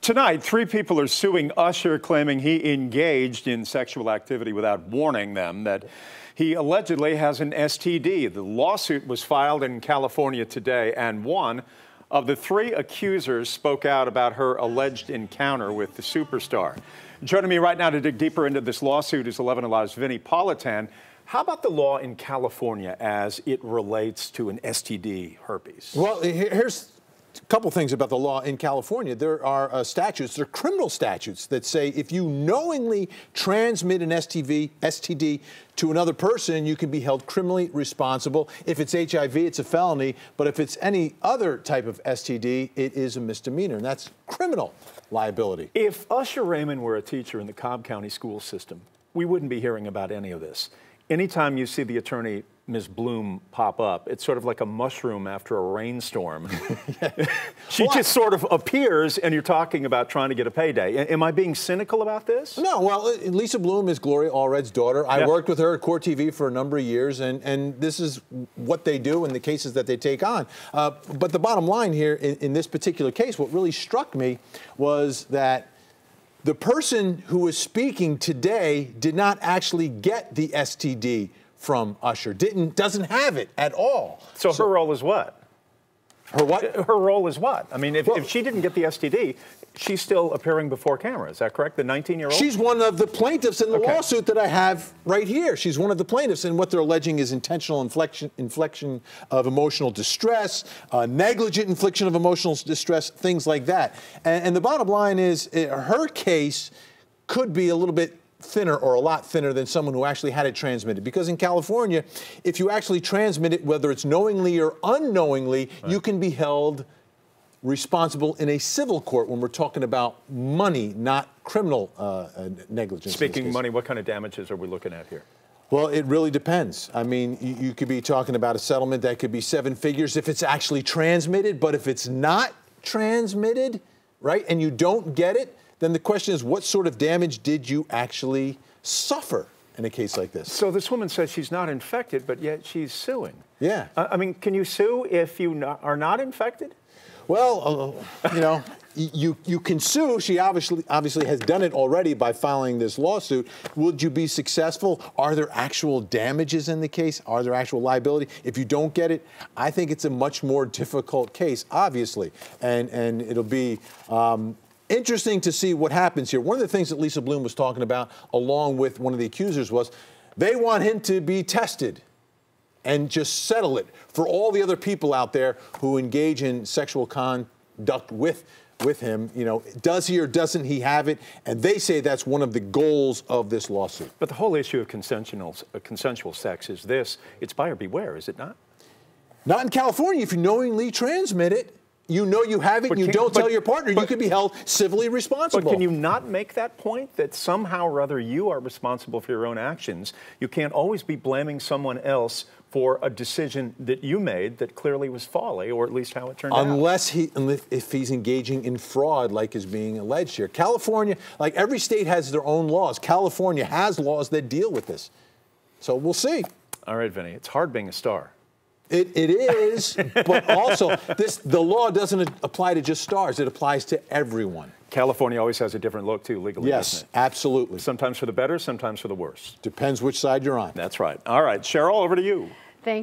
Tonight, 3 people are suing Usher, claiming he engaged in sexual activity without warning them, that he allegedly has an STD. The lawsuit was filed in California today, and one of the 3 accusers spoke out about her alleged encounter with the superstar. Joining me right now to dig deeper into this lawsuit is 11 Alive's Vinnie Politan. How about the law in California as it relates to an STD, herpes? Well, here's a couple things about the law in California. There are statutes, there are criminal statutes that say if you knowingly transmit an STD to another person, you can be held criminally responsible. If it's HIV, it's a felony, but if it's any other type of STD, it is a misdemeanor, and that's criminal liability. If Usher Raymond were a teacher in the Cobb County school system, we wouldn't be hearing about any of this. Anytime you see the attorney, Ms. Bloom, pop up, it's sort of like a mushroom after a rainstorm. She just sort of appears, and you're talking about trying to get a payday. Am I being cynical about this? No, well, Lisa Bloom is Gloria Allred's daughter. I worked with her at Court TV for a number of years, and this is what they do in the cases that they take on. But the bottom line here, in this particular case, what really struck me was that the person who was speaking today did not actually get the STD from Usher, doesn't have it at all. So her role is what? Her what? Her role is what? I mean, if she didn't get the STD, she's still appearing before camera. Is that correct? The 19-year-old? She's one of the plaintiffs in the lawsuit that I have right here. She's one of the plaintiffs, and what they're alleging is intentional infliction of emotional distress, negligent infliction of emotional distress, things like that. And the bottom line is her case could be a little bit thinner, or a lot thinner, than someone who actually had it transmitted. Because in California, if you actually transmit it, whether it's knowingly or unknowingly, you can be held responsible in a civil court when we're talking about money, not criminal negligence. Speaking of money, what kind of damages are we looking at here? Well, it really depends. I mean, you could be talking about a settlement that could be 7 figures if it's actually transmitted, but if it's not transmitted, right, and you don't get it, then the question is, what sort of damage did you actually suffer in a case like this? So this woman says she's not infected, but yet she's suing. Yeah. I mean, can you sue if you are not infected? Well, you know, you can sue. She obviously has done it already by filing this lawsuit. Would you be successful? Are there actual damages in the case? Are there actual liability? If you don't get it, I think it's a much more difficult case, obviously, and it'll be interesting to see what happens here. One of the things that Lisa Bloom was talking about, along with one of the accusers, was they want him to be tested and just settle it for all the other people out there who engage in sexual conduct with him. You know, does he or doesn't he have it? And they say that's one of the goals of this lawsuit. But the whole issue of consensual sex is this: it's buyer beware, is it not? Not in California. If you knowingly transmit it, you know you have it, and you don't tell your partner, you could be held civilly responsible. But can you not make that point, that somehow or other you are responsible for your own actions? You can't always be blaming someone else for a decision that you made that clearly was folly, or at least how it turned out. Unless if he's engaging in fraud like is being alleged here. California, like every state has their own laws. California has laws that deal with this. So we'll see. All right, Vinnie, it's hard being a star. It is, but also the law doesn't apply to just stars. It applies to everyone. California always has a different look, too, legally, yes, doesn't it? Absolutely. Sometimes for the better, sometimes for the worse. Depends which side you're on. That's right. All right, Cheryl, over to you. Thank you.